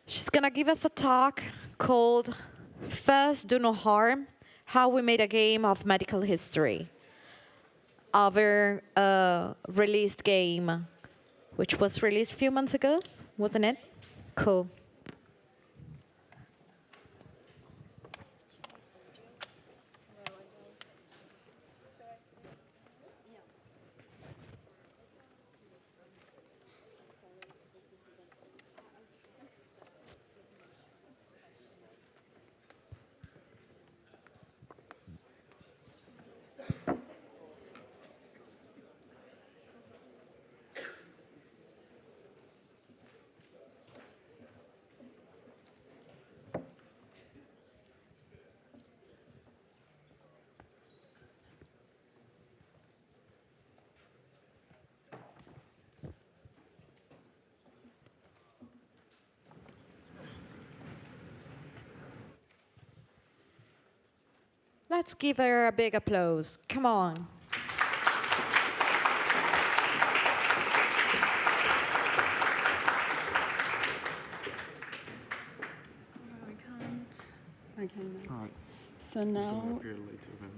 She's gonna give us a talk called First Do No Harm, How We Made a Game of Medical History. Our released game, which was released a few months ago, wasn't it? Cool. Let's give her a big applause. Come on. No, I can't. I can. All right. So It's now. going to appear later then.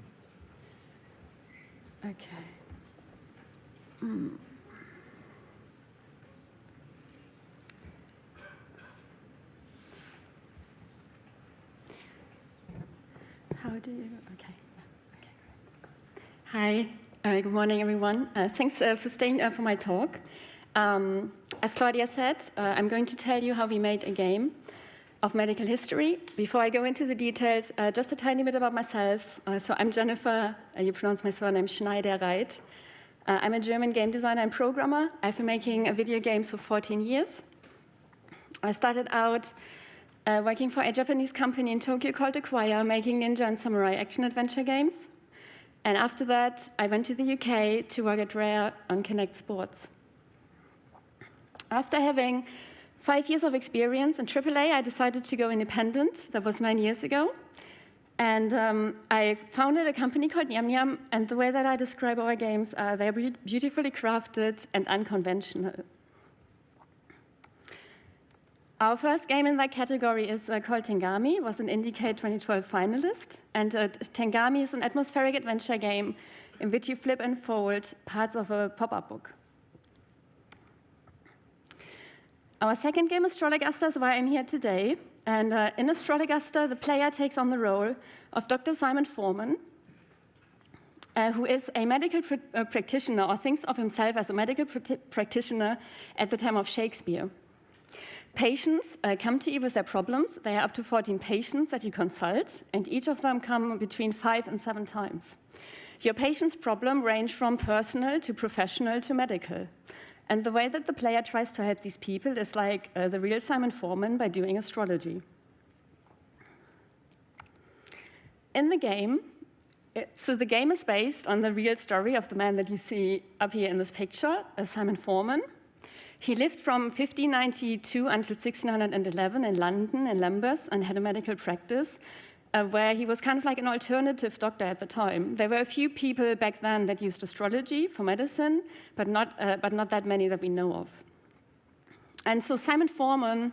Okay. How do you? Okay. Okay. Hi. Good morning, everyone. Thanks for staying for my talk. As Claudia said, I'm going to tell you how we made a game of medical history. Before I go into the details, just a tiny bit about myself. So I'm Jennifer. You pronounce my surname Schneidereit. I'm a German game designer and programmer. I've been making video games for 14 years. I started out working for a Japanese company in Tokyo called Acquire, making ninja and samurai action-adventure games. And after that, I went to the UK to work at Rare on Kinect Sports. After having 5 years of experience in AAA, I decided to go independent. That was 9 years ago. And I founded a company called Nyamyam, and the way that I describe our games, they're beautifully crafted and unconventional. Our first game in that category is called Tengami. It was an IndieCade 2012 finalist. And Tengami is an atmospheric adventure game in which you flip and fold parts of a pop-up book. Our second game, Astrologaster, is why I'm here today. And in Astrologaster, the player takes on the role of Dr. Simon Forman, who is a medical practitioner, or thinks of himself as a medical practitioner at the time of Shakespeare. Patients come to you with their problems. There are up to 14 patients that you consult, and each of them come between 5 and 7 times. Your patient's problem range from personal to professional to medical. And the way that the player tries to help these people is like the real Simon Forman by doing astrology. In the game, so the game is based on the real story of the man that you see up here in this picture, Simon Forman. He lived from 1592 until 1611 in London, in Lambeth, and had a medical practice where he was kind of like an alternative doctor at the time. There were a few people back then that used astrology for medicine, but not that many that we know of. And so Simon Forman,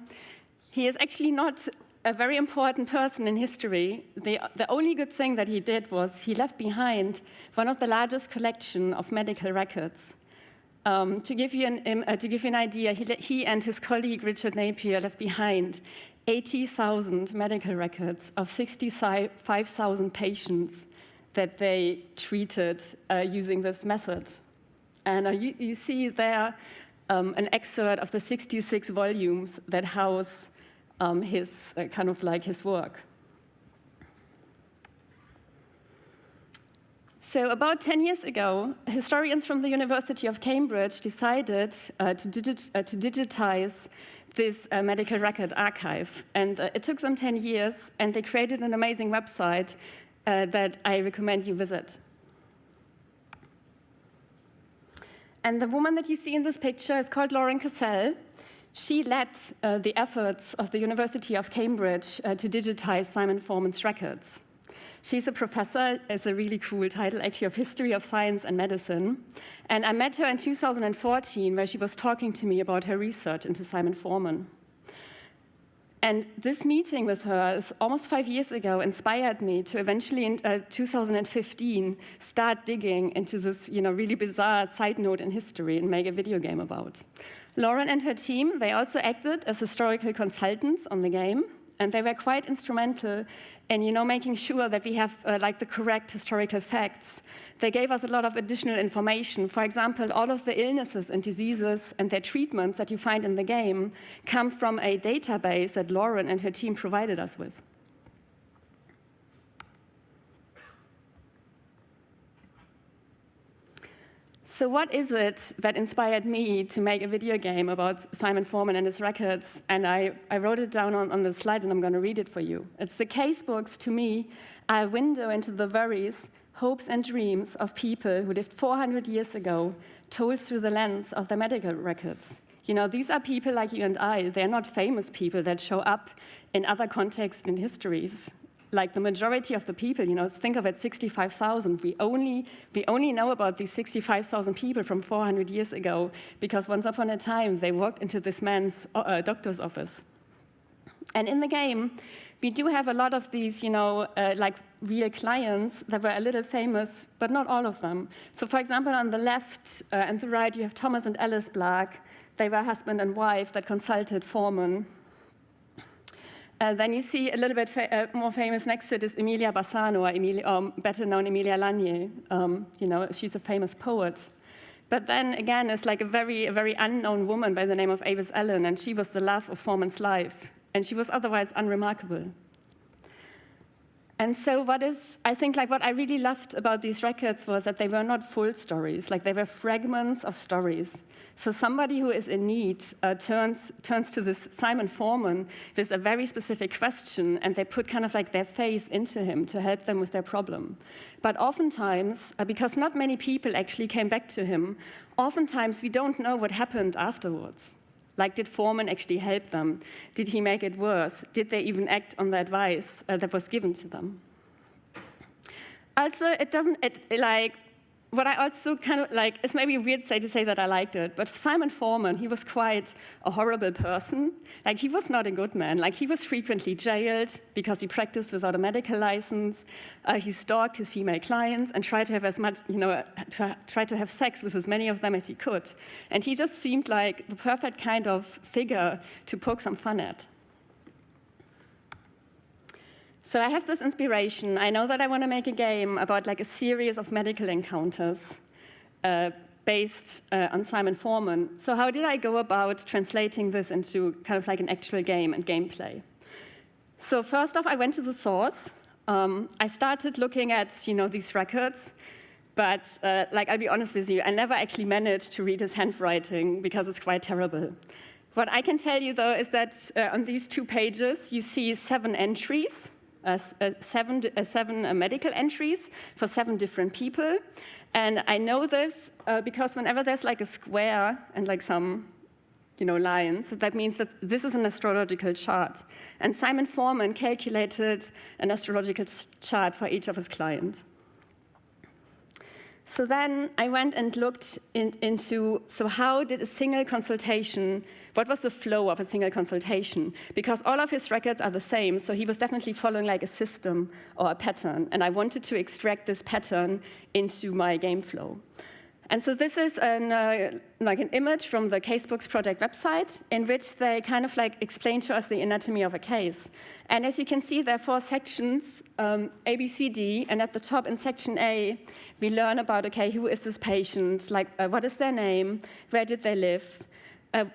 he is actually not a very important person in history. The only good thing that he did was he left behind one of the largest collection of medical records. To give you an idea, he and his colleague Richard Napier left behind 80,000 medical records of 65,000 patients that they treated using this method. And you see there an excerpt of the 66 volumes that house his kind of like his work. So about 10 years ago, historians from the University of Cambridge decided to digitize this medical record archive. And it took them 10 years, and they created an amazing website that I recommend you visit. And the woman that you see in this picture is called Lauren Cassell. She led the efforts of the University of Cambridge to digitize Simon Forman's records. She's a professor, it's a really cool title, actually, of history of science and medicine. And I met her in 2014, where she was talking to me about her research into Simon Forman. And this meeting with her is almost 5 years ago inspired me to eventually in 2015 start digging into this really bizarre side note in history and make a video game about. Lauren and her team, they also acted as historical consultants on the game, and they were quite instrumental in making sure that we have the correct historical facts. They gave us a lot of additional information. For example, all of the illnesses and diseases and their treatments that you find in the game come from a database that Lauren and her team provided us with. So what is it that inspired me to make a video game about Simon Forman and his records? And I wrote it down on the slide, and I'm going to read it for you. It's the Casebooks, to me, are a window into the worries, hopes, and dreams of people who lived 400 years ago, told through the lens of their medical records. These are people like you and I. They're not famous people that show up in other contexts and histories. Like the majority of the people, think of it, 65,000. We only know about these 65,000 people from 400 years ago because once upon a time they walked into this man's doctor's office. And in the game, we do have a lot of these, like real clients that were a little famous, but not all of them. So, for example, on the left and the right, you have Thomas and Alice Black. They were husband and wife that consulted Forman. Then you see a little bit more famous next to it is Emilia Bassano, or better known Emilia Lanier. She's a famous poet. But then again, it's like a very unknown woman by the name of Avis Allen, and she was the love of Forman's life, and she was otherwise unremarkable. And so what I really loved about these records was that they were not full stories, like they were fragments of stories. So somebody who is in need turns to this Simon Forman with a very specific question, and they put kind of like their face into him to help them with their problem. But oftentimes, because not many people actually came back to him, oftentimes we don't know what happened afterwards. Like, did Forman actually help them? Did he make it worse? Did they even act on the advice that was given to them? Also, what I also kind of like, it's maybe weird to say that I liked it, but Simon Forman, he was quite a horrible person. Like, he was not a good man. Like, he was frequently jailed because he practiced without a medical license. He stalked his female clients and tried to have tried to have sex with as many of them as he could. And he just seemed like the perfect kind of figure to poke some fun at. So I have this inspiration. I know that I want to make a game about like a series of medical encounters based on Simon Forman. So how did I go about translating this into kind of like an actual game and gameplay? So first off, I went to the source. I started looking at these records, but I'll be honest with you, I never actually managed to read his handwriting because it's quite terrible. What I can tell you though is that on these 2 pages you see 7 entries. Seven medical entries for 7 different people. And I know this because whenever there's like a square and like some lines, that means that this is an astrological chart. And Simon Forman calculated an astrological chart for each of his clients. So then I went and looked into how did a single consultation, what was the flow of a single consultation? Because all of his records are the same, so he was definitely following like a system or a pattern, and I wanted to extract this pattern into my game flow. And so this is an image from the Casebooks project website in which they kind of like explain to us the anatomy of a case. And as you can see, there are 4 sections, A, B, C, D, and at the top in section A, we learn about, okay, who is this patient, what is their name, where did they live.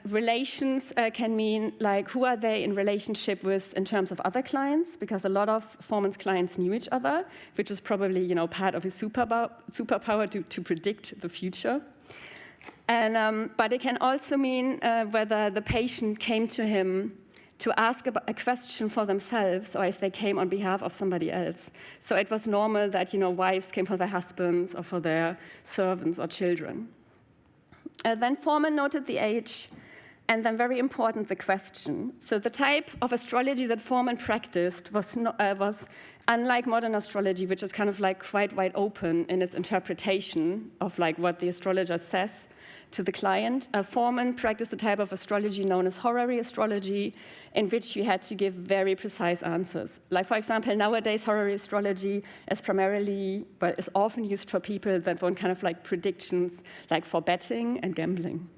Relations can mean who are they in relationship with in terms of other clients, because a lot of Forman's clients knew each other, which is probably part of his superpower to predict the future. And but it can also mean whether the patient came to him to ask a question for themselves, or if they came on behalf of somebody else. So it was normal that wives came for their husbands or for their servants or children. Then Forman noted the age, And then very important, the question. So the type of astrology that Forman practiced was unlike modern astrology, which is kind of like quite wide open in its interpretation of like what the astrologer says to the client. Forman practiced a type of astrology known as horary astrology, in which you had to give very precise answers. Like, for example, nowadays horary astrology is primarily, but is often used for people that want kind of like predictions, like for betting and gambling.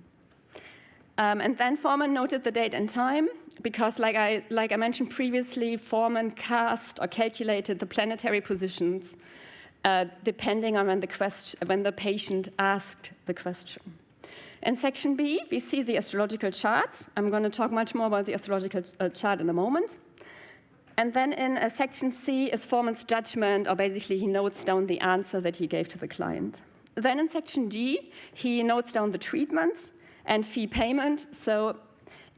And then Forman noted the date and time, because like I mentioned previously, Forman cast or calculated the planetary positions depending on when the patient asked the question. In section B, we see the astrological chart. I'm going to talk much more about the astrological chart in a moment. And then in section C is Forman's judgment, or basically he notes down the answer that he gave to the client. Then in section D, he notes down the treatment and fee payment. So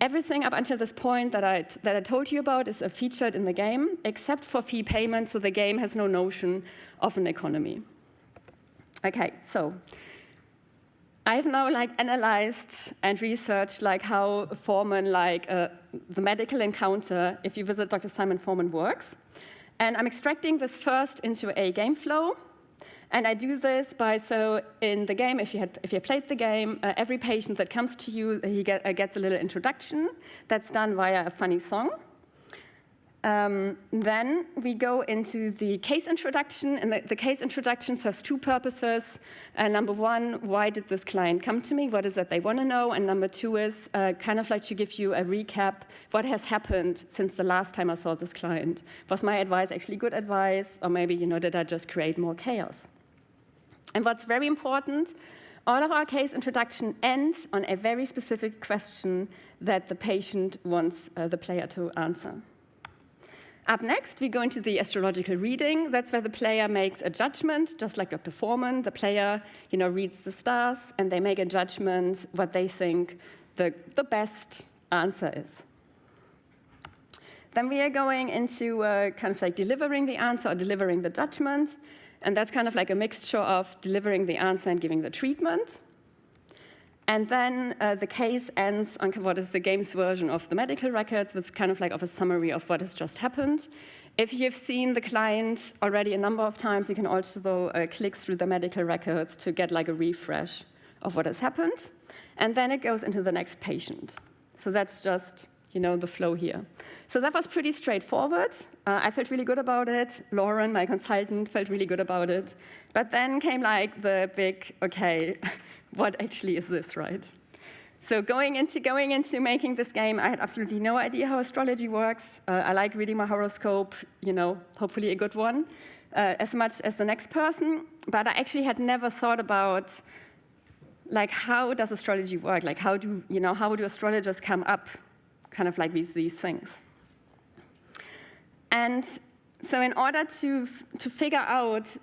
everything up until this point that I told you about is featured in the game, except for fee payment, so the game has no notion of an economy. Okay, so I've now analyzed and researched how Forman, the medical encounter, if you visit Dr. Simon Forman, works. And I'm extracting this first into a game flow. And I do this by, so in the game, if you played the game, every patient that comes to you, he gets a little introduction that's done via a funny song. Then we go into the case introduction, and the case introduction serves two purposes. Number one, why did this client come to me? What is it they want to know? And number two is kind of like to give you a recap, what has happened since the last time I saw this client. Was my advice actually good advice? Or maybe, did I just create more chaos? And what's very important, all of our case introduction ends on a very specific question that the patient wants the player to answer. Up next, we go into the astrological reading. That's where the player makes a judgment, just like Dr. Forman. The player, reads the stars, and they make a judgment what they think the best answer is. Then we are going into kind of like delivering the answer or delivering the judgment. And that's kind of like a mixture of delivering the answer and giving the treatment. And then the case ends on what is the game's version of the medical records, which is kind of like a summary of what has just happened. If you've seen the client already a number of times, you can also click through the medical records to get like a refresh of what has happened. And then it goes into the next patient. So that's just the flow here. So that was pretty straightforward. I felt really good about it. Lauren, my consultant, felt really good about it. But then came the big, okay, what actually is this, right? So going into making this game, I had absolutely no idea how astrology works. I like reading my horoscope, hopefully a good one, as much as the next person. But I actually had never thought about, how does astrology work? How do astrologers come up kind of with these things? And so in order to figure out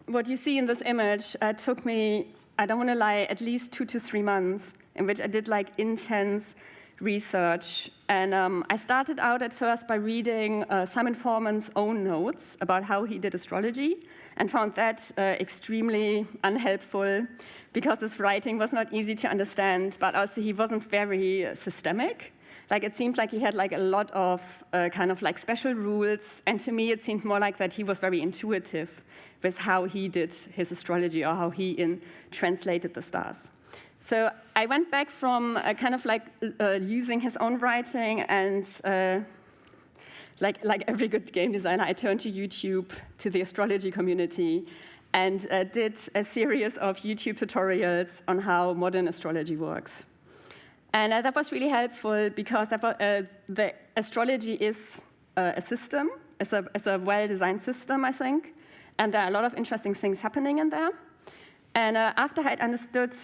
what you see in this image, it took me, I don't want to lie, at least 2 to 3 months in which I did intense research. And I started out at first by reading Simon Forman's own notes about how he did astrology, and found that extremely unhelpful because his writing was not easy to understand, but also he wasn't very systemic. It seemed like he had a lot of kind of special rules, and to me it seemed more like that he was very intuitive with how he did his astrology or how he translated the stars. So I went back from kind of using his own writing, and like every good game designer, I turned to YouTube, to the astrology community, and did a series of YouTube tutorials on how modern astrology works. And that was really helpful because the astrology is a system. It's a well-designed system, I think. And there are a lot of interesting things happening in there. And after I had understood,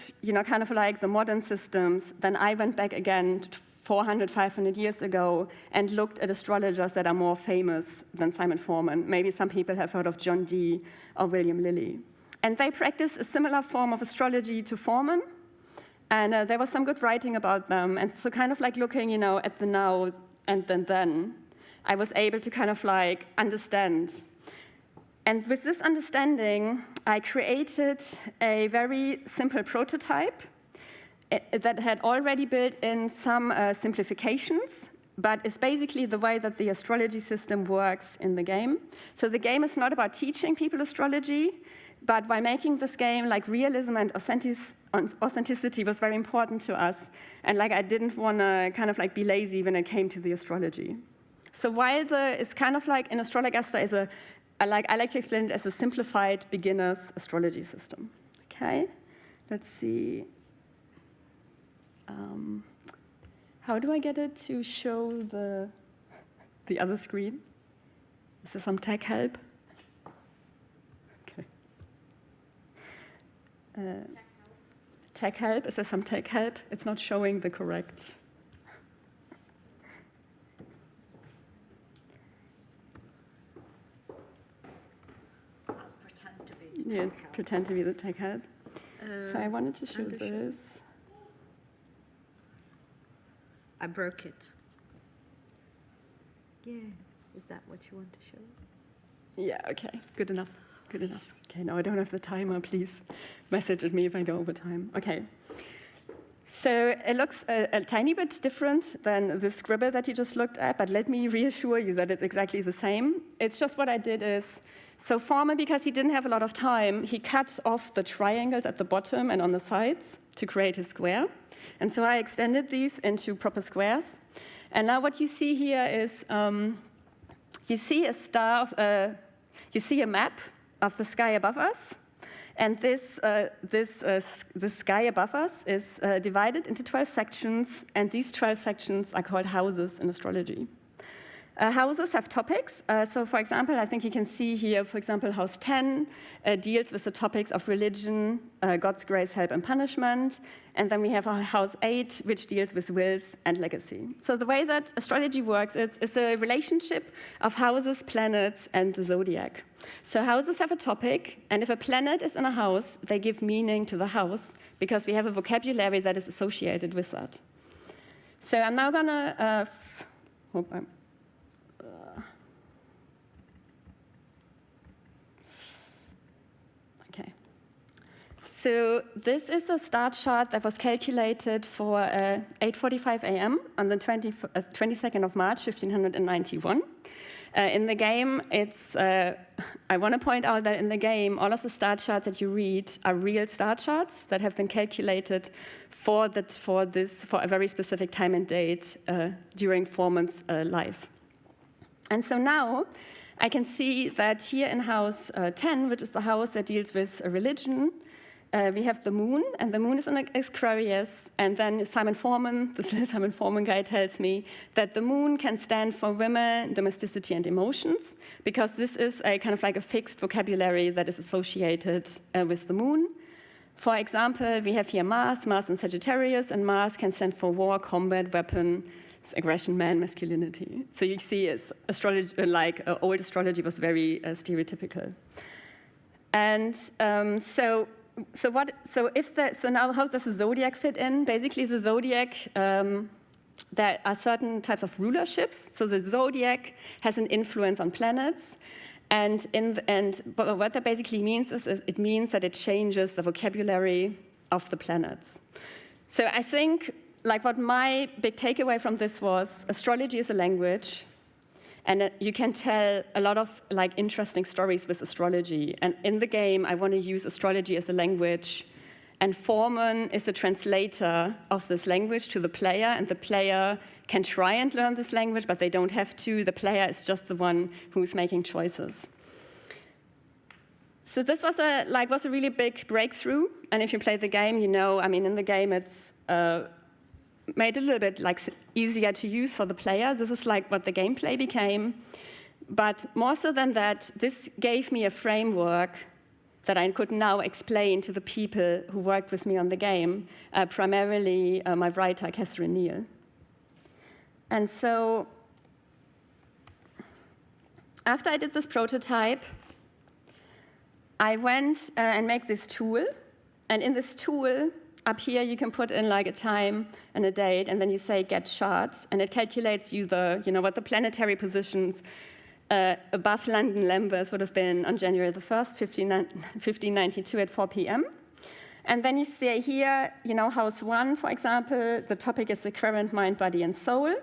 kind of the modern systems, then I went back again 400, 500 years ago and looked at astrologers that are more famous than Simon Forman. Maybe some people have heard of John Dee or William Lilly. And they practiced a similar form of astrology to Forman. And there was some good writing about them. And so kind of looking, at the now and then, I was able to kind of understand. And with this understanding, I created a very simple prototype that had already built in some simplifications, but it's basically the way that the astrology system works in the game. So the game is not about teaching people astrology, but by making this game, like realism and authenticity was very important to us. And like I didn't want to kind of like be lazy when it came to the astrology. So while it's kind of like in Astrologaster is I like to explain it as a simplified beginner's astrology system. Okay, let's see. How do I get it to show the other screen? Is there some tech help? Okay. Tech help? Is there some tech help? It's not showing the correct. I'll pretend to be the Yeah, tech help. pretend to be the tech help. So I wanted to show this. I broke it. Yeah, is that what you want to show? Yeah, okay, good enough, good enough. Okay, now I don't have the timer, please message at me if I go over time. Okay, so it looks a tiny bit different than the scribble that you just looked at, but let me reassure you that it's exactly the same. It's just what I did is, so Forman, because he didn't have a lot of time, he cut off the triangles at the bottom and on the sides to create a square. And so I extended these into proper squares. And now what you see here is, you see a you see a map of the sky above us. And this sky above us is divided into 12 sections, and these 12 sections are called houses in astrology. Houses have topics. So, for example, I think you can see here, for example, House 10 deals with the topics of religion, God's grace, help, and punishment. And then we have House 8, which deals with wills and legacy. So the way that astrology works, it's a relationship of houses, planets, and the zodiac. So houses have a topic, and if a planet is in a house, they give meaning to the house, because we have a vocabulary that is associated with that. So I'm now gonna, Okay. So this is a star chart that was calculated for 8:45 a.m. on the 22nd of March, 1591. In the game, I want to point out that in the game, all of the star charts that you read are real star charts that have been calculated for a very specific time and date during Forman's life. And so now I can see that here in House 10, which is the house that deals with religion, we have the moon, and the moon is in Aquarius, and then Simon Forman, this little Simon Forman guy, tells me that the moon can stand for women, domesticity, and emotions, because this is a kind of like a fixed vocabulary that is associated with the moon. For example, we have here Mars in Sagittarius, and Mars can stand for war, combat, weapon, aggression, man, masculinity. So you see, astrology, old astrology was very stereotypical. And so now how does the zodiac fit in? Basically, the zodiac, there are certain types of rulerships. So the zodiac has an influence on planets. But what that basically means is it means that it changes the vocabulary of the planets. So I think, like, what my big takeaway from this was, astrology is a language, and you can tell a lot of like interesting stories with astrology. And in the game, I want to use astrology as a language, and Forman is the translator of this language to the player, and the player can try and learn this language, but they don't have to. The player is just the one who's making choices. So this was a really big breakthrough. And if you play the game, you know, I mean, in the game, it's made a little bit like easier to use for the player. This is like what the gameplay became. But more so than that, this gave me a framework that I could now explain to the people who worked with me on the game, primarily my writer, Catherine Neal. And so after I did this prototype, I went and made this tool. And in this tool, up here, you can put in like a time and a date, and then you say get chart, and it calculates you what the planetary positions above London Lambeth would have been on January the 1st, 1592 at 4 p.m. And then you see here, house 1, for example, the topic is the current mind, body, and soul.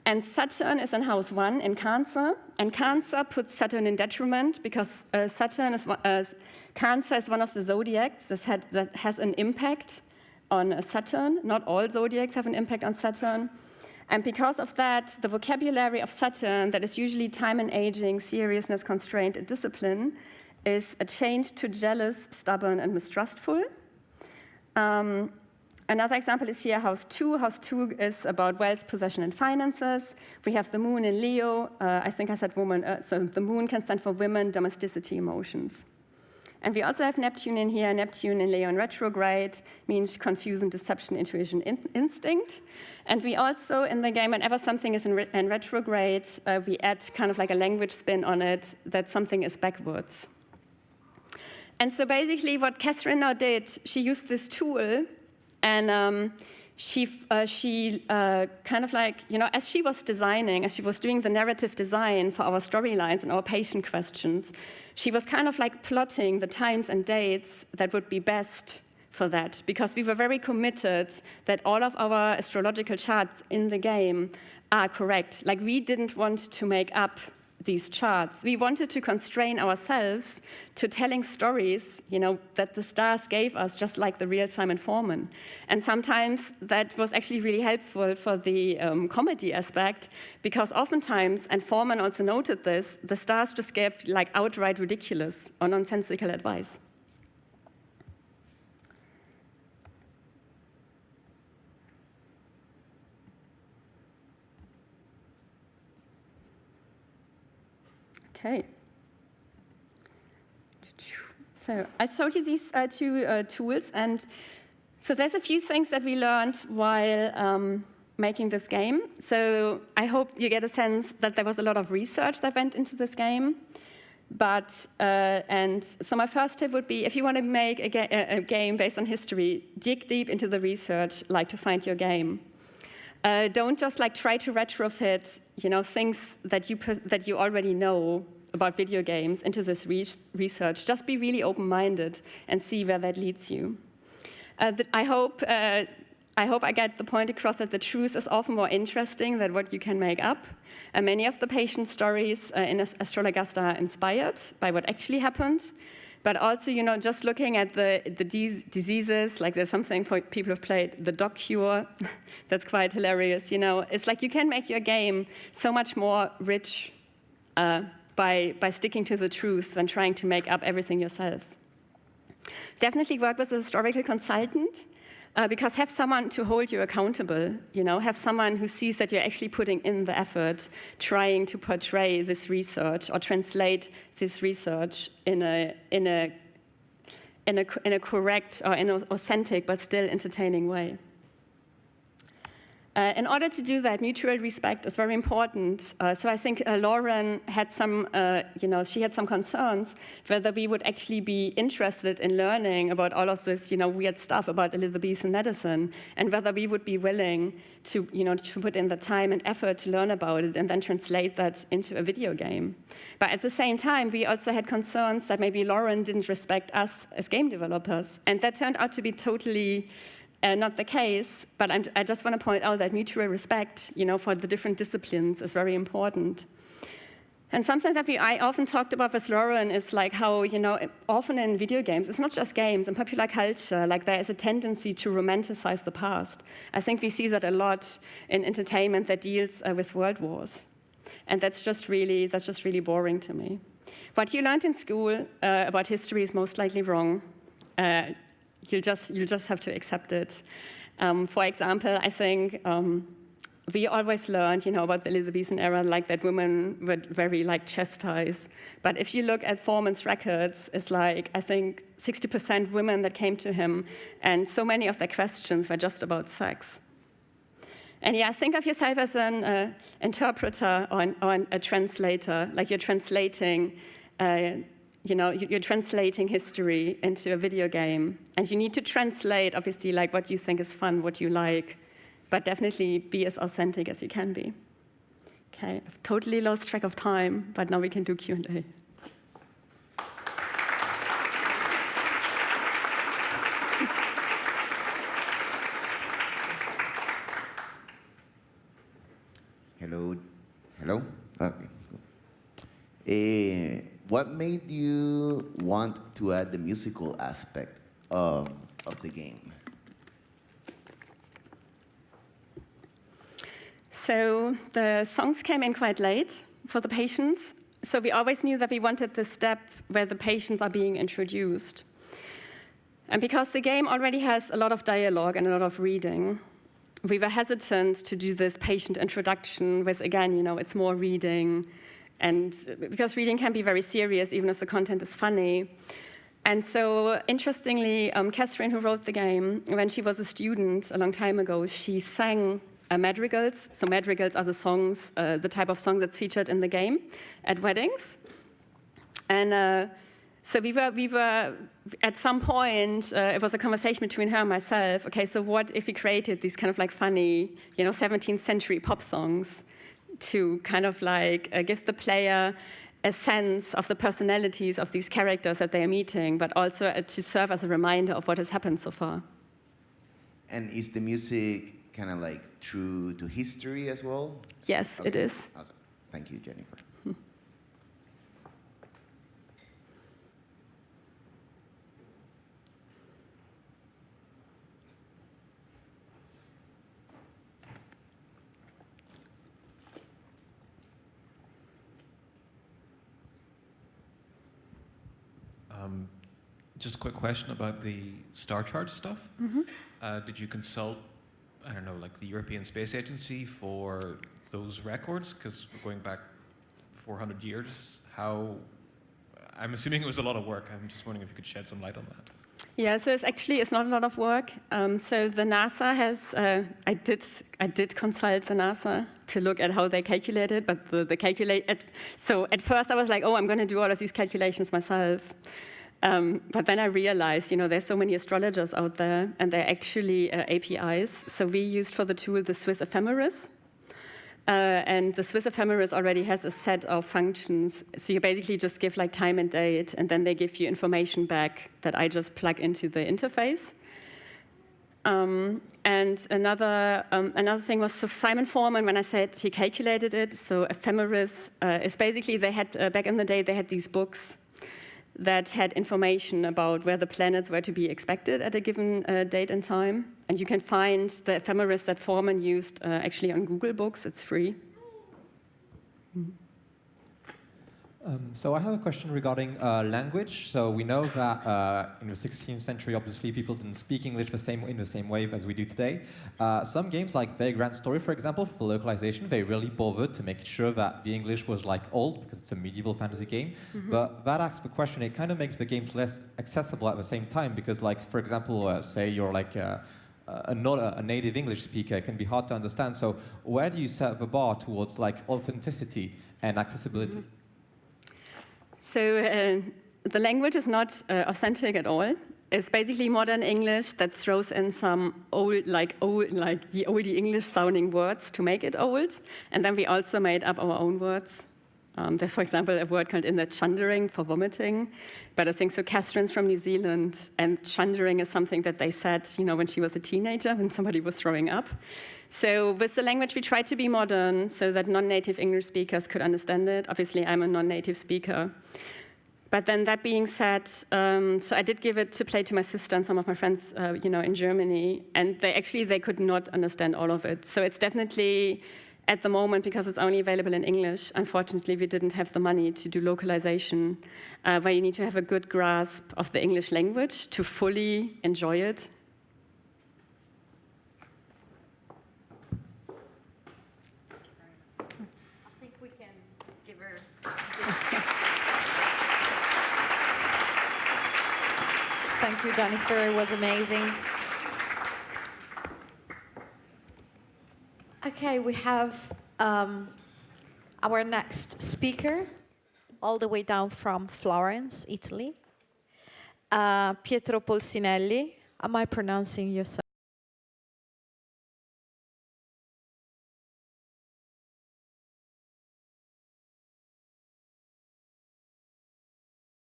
And Saturn is in house 1 in Cancer. And Cancer puts Saturn in detriment because Cancer is one of the zodiacs that has an impact on Saturn. Not all zodiacs have an impact on Saturn. And because of that, the vocabulary of Saturn, that is usually time and aging, seriousness, constraint, and discipline, is a change to jealous, stubborn, and mistrustful. Another example is here, house 2. House 2 is about wealth, possession, and finances. We have the moon in Leo. I think I said woman, so the moon can stand for women, domesticity, emotions. And we also have Neptune in here. Neptune in Leo in retrograde means confusion, deception, intuition, instinct. And we also, in the game, whenever something is in retrograde, we add kind of like a language spin on it, that something is backwards. And so basically what Catherine now did, she used this tool, and she kind of like, as she was designing, as she was doing the narrative design for our storylines and our patient questions, she was kind of like plotting the times and dates that would be best for that, because we were very committed that all of our astrological charts in the game are correct. Like, we didn't want to make up these charts. We wanted to constrain ourselves to telling stories, that the stars gave us, just like the real Simon Forman. And sometimes that was actually really helpful for the comedy aspect, because oftentimes, and Forman also noted this, the stars just gave like outright ridiculous or nonsensical advice. Okay. So I showed you these two tools, and so there's a few things that we learned while making this game. So I hope you get a sense that there was a lot of research that went into this game. But and so my first tip would be, if you want to make a game based on history, dig deep into the research, like to find your game. Don't just like try to retrofit, things that you already know about video games into this research. Just be really open-minded and see where that leads you. I hope I get the point across that the truth is often more interesting than what you can make up. Many of the patient stories in Astrologaster are inspired by what actually happened. But also, just looking at the diseases, like there's something for people who've played the dog cure, that's quite hilarious. It's like you can make your game so much more rich by sticking to the truth than trying to make up everything yourself. Definitely work with a historical consultant, because have someone to hold you accountable. Have someone who sees that you're actually putting in the effort, trying to portray this research or translate this research in a correct or in an authentic but still entertaining way. In order to do that, mutual respect is very important. So I think Lauren had some, she had some concerns whether we would actually be interested in learning about all of this, weird stuff about Elizabethan medicine, and whether we would be willing to, to put in the time and effort to learn about it and then translate that into a video game. But at the same time, we also had concerns that maybe Lauren didn't respect us as game developers, and that turned out to be totally not the case, but I just want to point out that mutual respect, for the different disciplines is very important. And something that I often talked about with Lauren is like how, often in video games, it's not just games, in popular culture, like there is a tendency to romanticize the past. I think we see that a lot in entertainment that deals with world wars. And that's just really boring to me. What you learned in school about history is most likely wrong. You'll just have to accept it. For example, I think we always learned, about the Elizabethan era, like that women were very chastised. But if you look at Forman's records, it's like, I think 60% women that came to him, and so many of their questions were just about sex. And think of yourself as an interpreter or a translator, like you're translating. You're translating history into a video game, and you need to translate, obviously, like what you think is fun, what you like, but definitely be as authentic as you can be. Okay, I've totally lost track of time, but now we can do Q&A. What made you want to add the musical aspect of the game? So the songs came in quite late for the patients. So we always knew that we wanted the step where the patients are being introduced. And because the game already has a lot of dialogue and a lot of reading, we were hesitant to do this patient introduction with, again, it's more reading. And because reading can be very serious, even if the content is funny. And so, interestingly, Catherine, who wrote the game, when she was a student a long time ago, she sang madrigals. So madrigals are the songs, the type of song that's featured in the game at weddings. And so we were at some point, it was a conversation between her and myself. Okay, so what if we created these kind of like funny, 17th century pop songs to kind of like give the player a sense of the personalities of these characters that they are meeting, but also to serve as a reminder of what has happened so far. And is the music kind of like true to history as well? Yes, Okay. it is. Awesome. Thank you, Jennifer. Just a quick question about the star chart stuff. Did you consult, I don't know, like the European Space Agency for those records? Because we're going back 400 years. I'm assuming it was a lot of work. I'm just wondering if you could shed some light on that. Yeah, so it's not a lot of work. So the NASA has, I did consult the NASA to look at how they calculate it, but so at first I was like, oh, I'm going to do all of these calculations myself. But then I realized, there's so many astrologers out there, and they're actually APIs. So we used for the tool the Swiss ephemeris. And the Swiss ephemeris already has a set of functions. So you basically just give like time and date, and then they give you information back that I just plug into the interface. And another thing was, so Simon Forman, when I said he calculated it, so ephemeris is basically, they had, back in the day, they had these books that had information about where the planets were to be expected at a given date and time. And you can find the ephemeris that Forman used actually on Google Books. It's free. So I have a question regarding language. So we know that in the 16th century, obviously, people didn't speak English in the same way as we do today. Some games, like Vagrant Story, for example, for localization, they really bothered to make sure that the English was like old, because it's a medieval fantasy game. But that asks the question, it kind of makes the games less accessible at the same time, because, like, for example, say you're like not a native English speaker, it can be hard to understand. So where do you set the bar towards like authenticity and accessibility? So the language is not authentic at all. It's basically modern English that throws in some old oldie English-sounding words to make it old. And then we also made up our own words. There's, for example, a word called chundering for vomiting. But I think so Catherine's from New Zealand, and chundering is something that they said, when she was a teenager, when somebody was throwing up. So with the language, we tried to be modern so that non-native English speakers could understand it. Obviously, I'm a non-native speaker. But then that being said, so I did give it to play to my sister and some of my friends, in Germany, and they could not understand all of it. So it's definitely, at the moment, because it's only available in English, unfortunately, we didn't have the money to do localization, where you need to have a good grasp of the English language to fully enjoy it. I think we can give her. Thank you, Jennifer. It was amazing. Okay, we have our next speaker, all the way down from Florence, Italy. Pietro Polsinelli. Am I pronouncing your